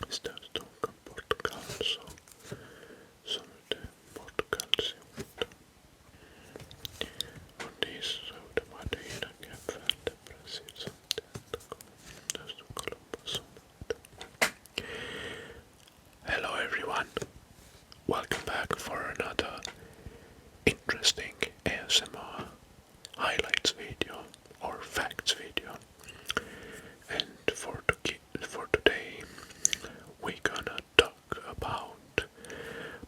Estás tocando Portugal, sono de Portugal segundo. Und isso de Madeira, que é Verde, Brasil, Santiago, das do Columbus. Hello everyone, welcome back for another interesting ASMR highlights video or facts video. And for today, we're gonna talk about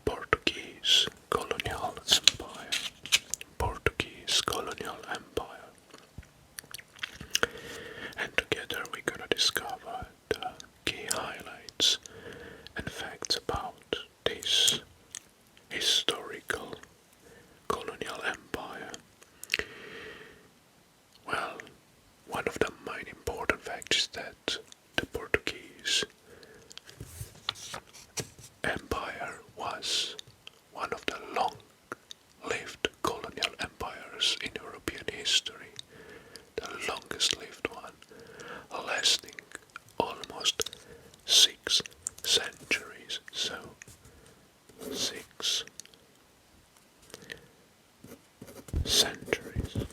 Portuguese Colonial Empire. Portuguese Colonial Empire. And together we're gonna discover the key highlights and facts about this historical colonial empire. Well, one of the main important facts is that the Portuguese Empire was one of the long-lived colonial empires in European history, the longest-lived one, lasting almost 6 centuries. So, 6 centuries.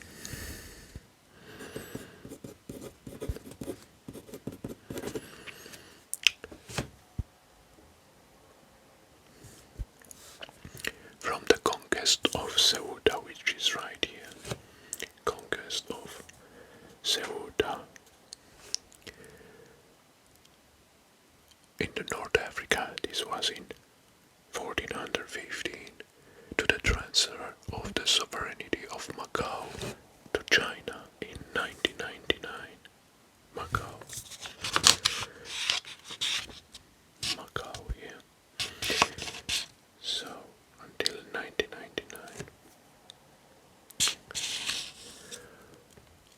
From the conquest of Ceuta, which is right here, conquest of Ceuta in the North Africa, this was in 1415, to the transfer of the sovereignty of Macau to China in 1999. Macau, yeah. So, until 1999.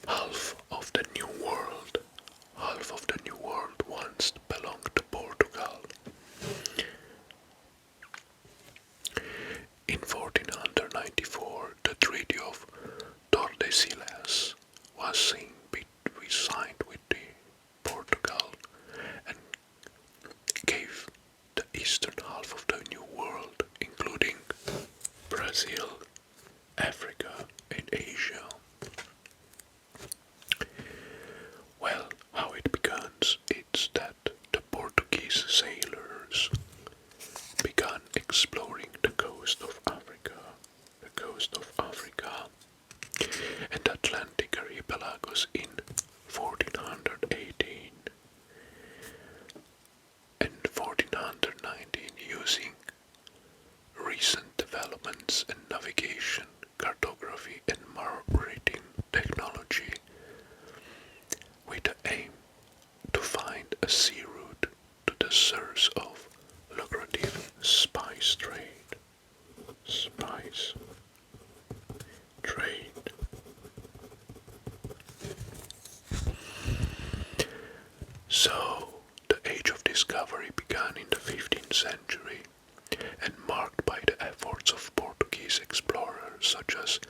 Half of the New World once belonged to Portugal. In 1494, the Treaty of Tordesillas was signed with Portugal and gave the eastern half of the New World, including Brazil, Africa, and Asia. Well, how it begins, it's that the Portuguese sailors began exploring the coast of Africa, and the Atlantic archipelagos in 1418 and 1419, using recent developments in navigation, cartography, and maritime technology, with the aim to find a sea route to the source of lucrative spice trade. So, the age of discovery began in the 15th century and marked by the efforts of Portuguese explorers such as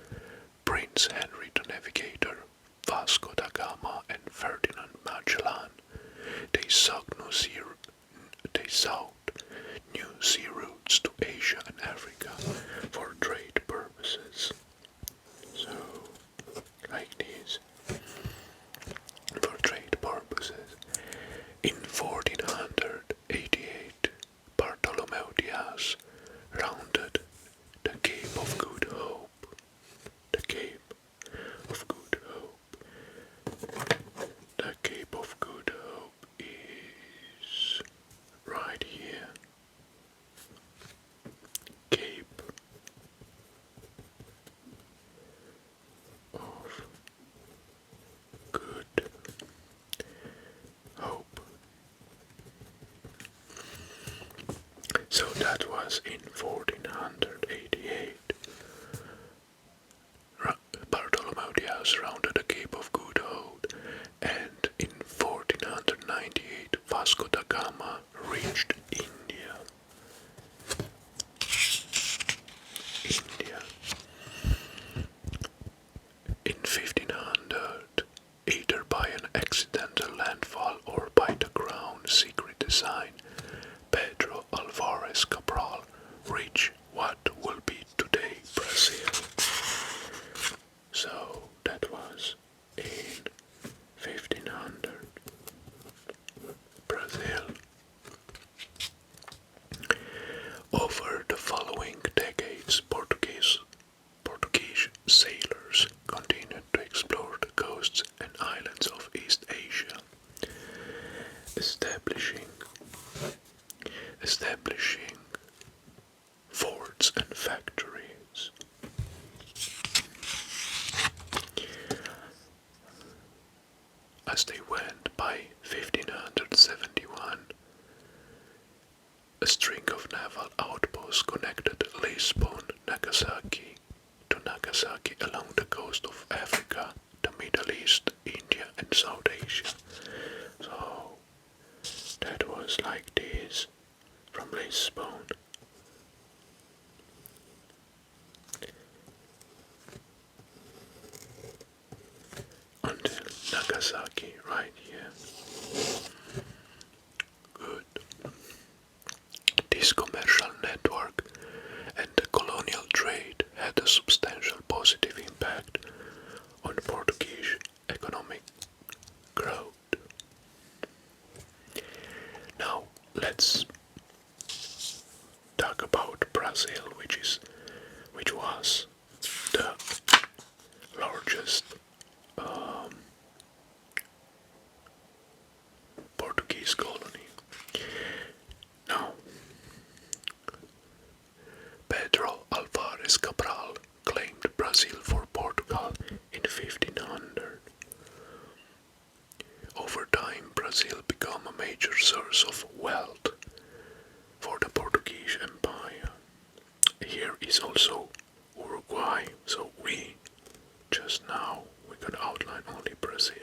Prince Henry the Navigator, Vasco da Gama, and Ferdinand Magellan. They sought new sea routes to Asia and Africa for trade purposes. So, like this, for trade purposes. In 1488, Bartolomeu Diaz rounded the Cape of Good Hope. The Cape of Good Hope. The Cape of Good Hope is right here. Cape of Good Hope. So that was in 1488. Bartolomeu Diaz rounded the Cape of Good Hope, and in 1498 Vasco da Gama reached India. In 1500, either by an accidental landfall or by the Crown's secret design, Pedro Alvarez Cabral reached what will be today Brazil. So that was in 1500. Brazil. Over the following decades, Portuguese sailors continued to explore the coasts and islands of East Asia, establishing forts and factories. As they went by 1571, a string of naval outposts connected Lisbon, Nagasaki to Nagasaki along the coast of Africa, the Middle East, India and South Asia. So that was like this from Lisbon until Nagasaki, right here. Good. This commercial network and the colonial trade had a substantial positive impact on Portuguese economic growth. Now let's talk about Brazil, which was the largest Portuguese colony. Now, Pedro Alvarez Cabral claimed Brazil for Portugal in 1500. Over time, Brazil became a major source of wealth for the Portuguese Empire. Here is also Uruguay, so we could outline only Brazil.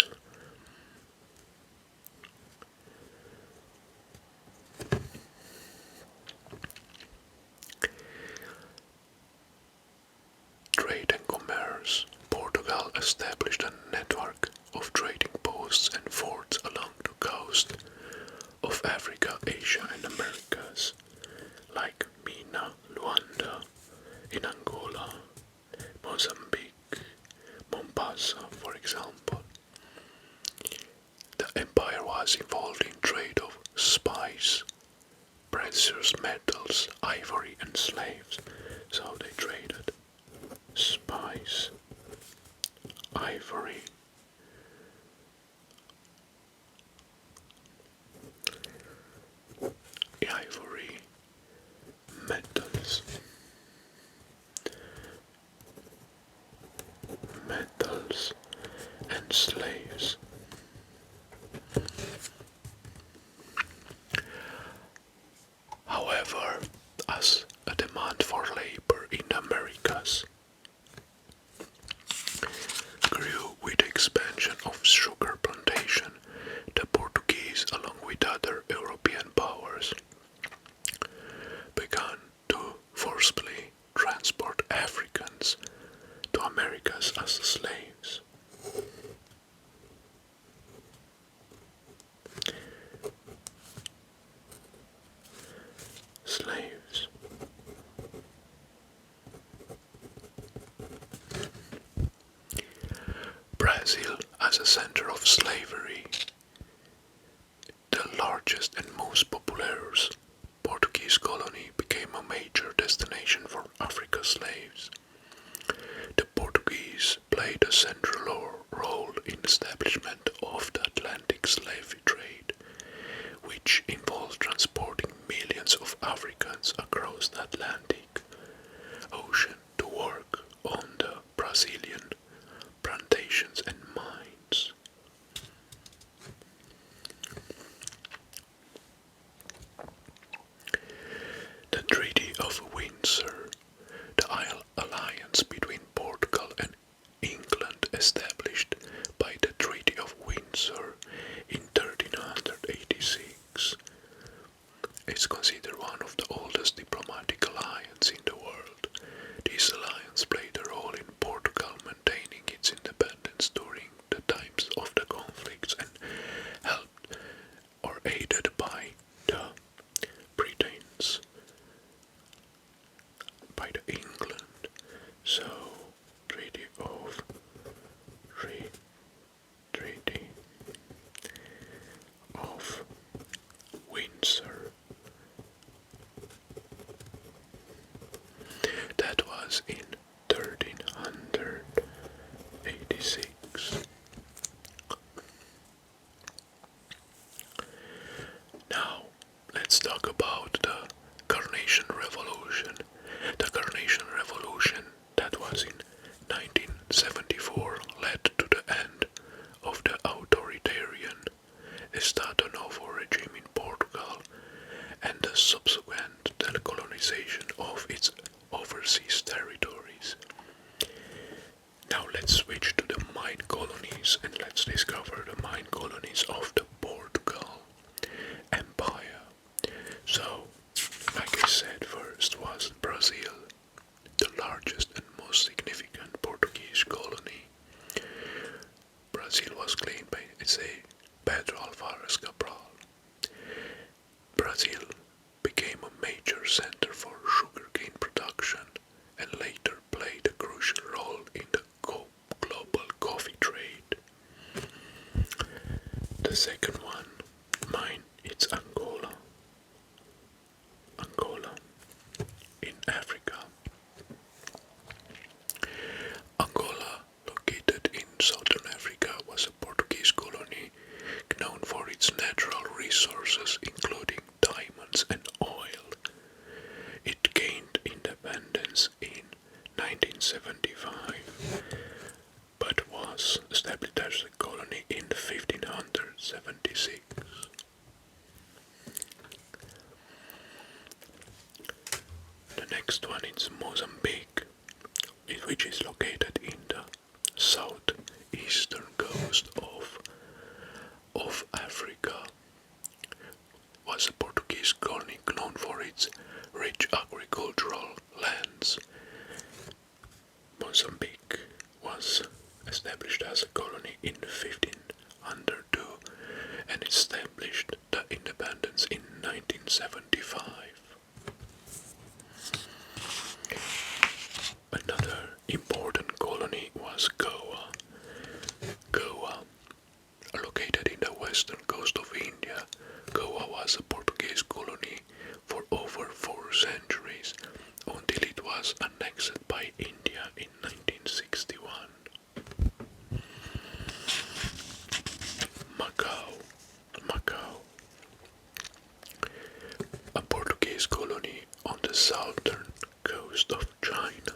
Trade and commerce. Portugal established a network of trading posts and forts along the coast of Africa, Asia and Americas, like Mina, Luanda, in Angola, Mozambique, Mombasa, for example. The empire was involved in trade of spice, precious metals, ivory and slaves, so they traded spice, ivory, metals, and slaves. However, as a demand for labor in the Americas grew with the expansion of sugar plantation, the Portuguese, along with other European powers, began to forcibly transport Africans to Americas as slaves. Brazil as a center of slavery, the largest and most populous Portuguese colony, became a major destination for Africa's slaves. The Portuguese played a central role in the establishment of the Atlantic slave trade, which involved transporting millions of Africans across the Atlantic Ocean to work on the Brazilian plantations and mines. The Treaty of Windsor, the alliance between Portugal and England established by the Treaty of Windsor in 1386, is considered one of the oldest diplomatic alliances in the world. This alliance played a role in Portugal maintaining its independence during the times of the conflicts and helped or aided by the answer. That was in 1386. Now, let's talk about the Carnation Revolution. The Carnation Revolution that was in 1974 led to the end of the authoritarian Estado Novo regime in Portugal and the subsequent decolonization of its overseas territories. Now let's switch to the mine colonies and let's discover the mine colonies of the Portugal Empire. So, like I said, first was Brazil, the largest and most significant Portuguese colony. Brazil was claimed by, Pedro Alvares Cabral. Brazil became a major center for sugarcane production and later played a crucial role in the global coffee trade. The second one, it's Angola. Angola in Africa. Angola, located in southern Africa, was a Portuguese colony known for its natural resources including diamonds and oil. It gained independence in 1975 but was established as a colony in 1576. The next one is Mozambique, which is located in the southeastern coast of Africa. Was a Portuguese colony known for its rich agricultural lands. Mozambique was established as a colony in 1502 and established the independence in 1975. Another important colony was Goa. Goa, located in the western coast of India, Goa was a Portuguese colony for over 4 centuries until it was annexed by India in 1961. Macau, a Portuguese colony on the southern coast of China.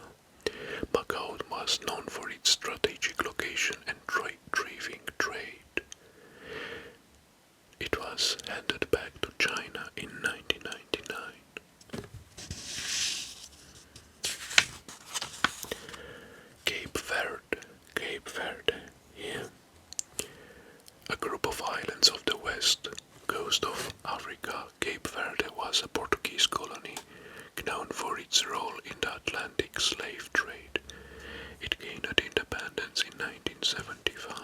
Macau was known for its strategic location and thriving trade. It was handed back to China in 1999. Cape Verde, yeah. A group of islands off the west coast of Africa, Cape Verde was a Portuguese colony known for its role in the Atlantic slave trade. It gained independence in 1975.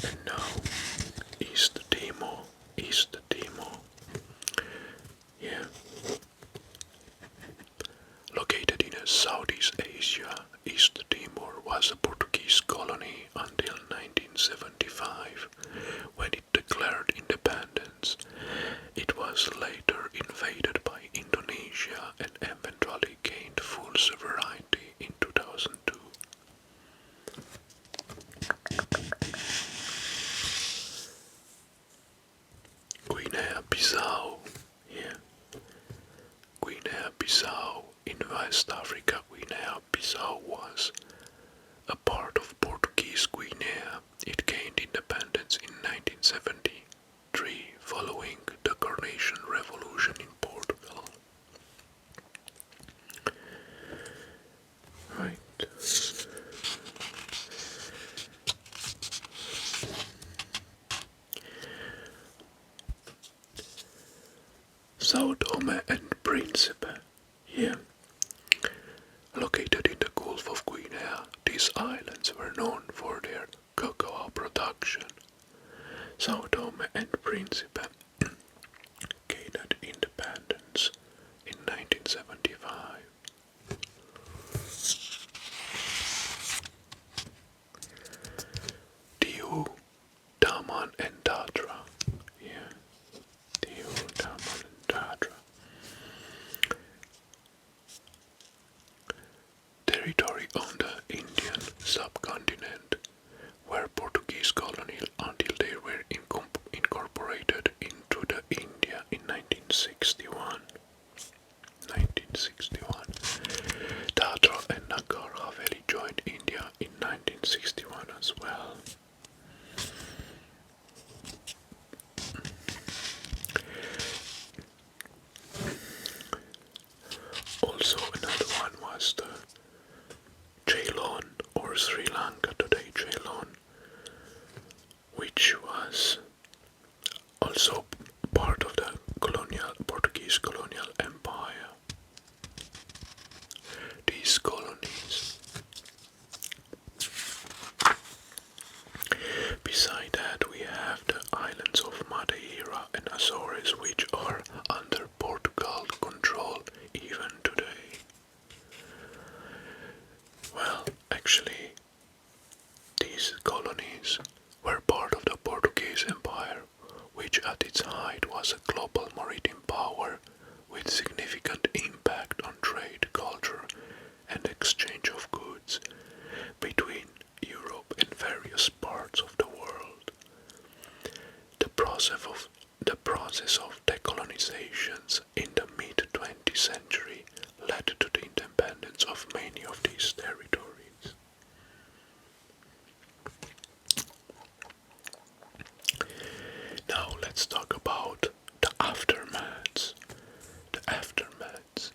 And now, East Timor. Yeah. Located in Southeast Asia, East Timor was a Portuguese colony until 1975, when it declared independence. It was later invaded by Indonesia and eventually gained full sovereignty in 2002. Guinea-Bissau, yeah. Guinea-Bissau in West Africa. Guinea-Bissau was a part of Portuguese Guinea. It gained independence in 1973 following the Carnation Revolution in Portugal. Right. Sao Tome and Principe, yeah. Located in the Gulf of Guinea, these islands were known for their cocoa production. Sao Tome and Principe gained independence in 1975. Daman and Dadra. Yeah, Diu, Daman and Dadra. Territory on the Indian subcontinent were Portuguese colonial until they were incorporated into the India in 1961. 1961. Dadra and Nagar Haveli joined India in 1961 as well. Also another one was the Ceylon or Sri Lanka, today Ceylon, which was also part of the Portuguese Colonial Empire. These colonies. Beside that we have the islands of Madeira and Azores, which are under Portugal control even today. Well, actually, these colonies were part of the Portuguese Empire, which at its height was a global maritime power with significant impact on trade, culture, and exchange of goods between Europe and various parts of the world. The process of decolonizations in the mid-20th century led to the independence of many of these territories. Now let's talk about the aftermaths. The aftermaths.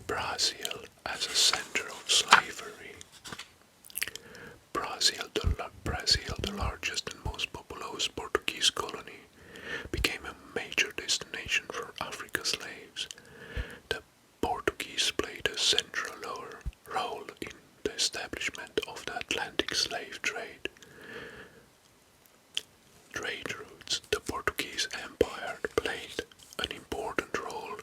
Brazil as a center of slavery. Brazil, the largest and most populous Portuguese colony, became a major destination for African slaves. The Portuguese played a central role in the establishment of the Atlantic slave trade. Trade routes. The Portuguese Empire played an important role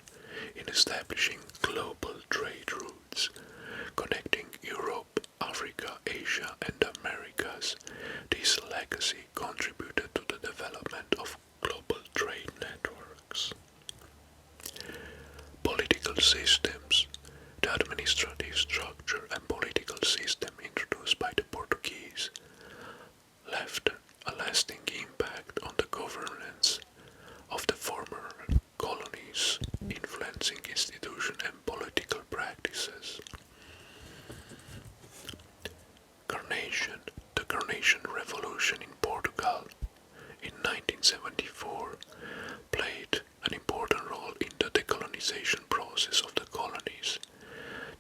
in establishing global trade routes connecting Europe, Africa, Asia, and the Americas. This legacy contributed to the development of global trade networks. Political systems. The administrative structure and political system introduced by the Portuguese left a lasting impact on the governance of the former colonies, influencing institutions and political practices. Carnation. The Carnation Revolution in Portugal in 1974 played an important role in the decolonization process of the colonies.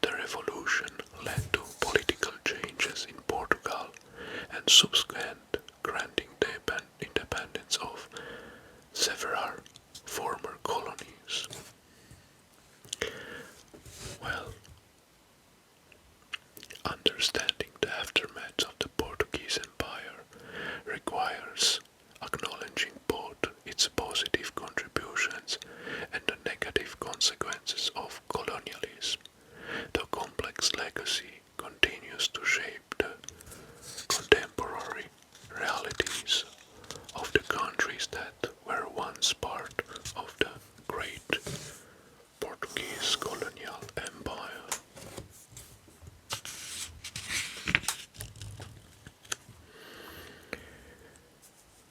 The revolution led to political changes in Portugal and subsequent granting the independence of several former colonies. Well, understanding the aftermath of the Portuguese Empire requires acknowledging both its positive contributions and the negative consequences of colonialism. The complex legacy continues to shape the contemporary realities of the countries that were once part of the great Portuguese Colonial Empire.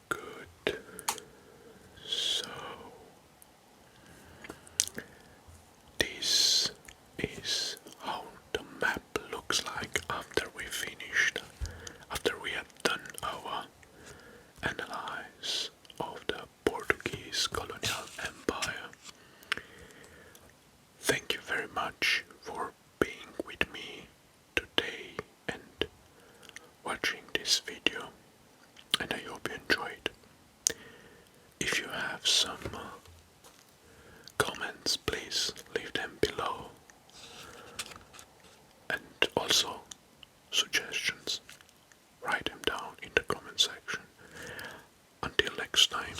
Good. So, this is how the map looks like after we have done our analysis of the Portuguese Colonial Empire. Thank you very much for being with me today and watching this video, and I hope you enjoyed. If you have some comments, please leave them below, and also suggestions, write them down in the comment section. Until next time.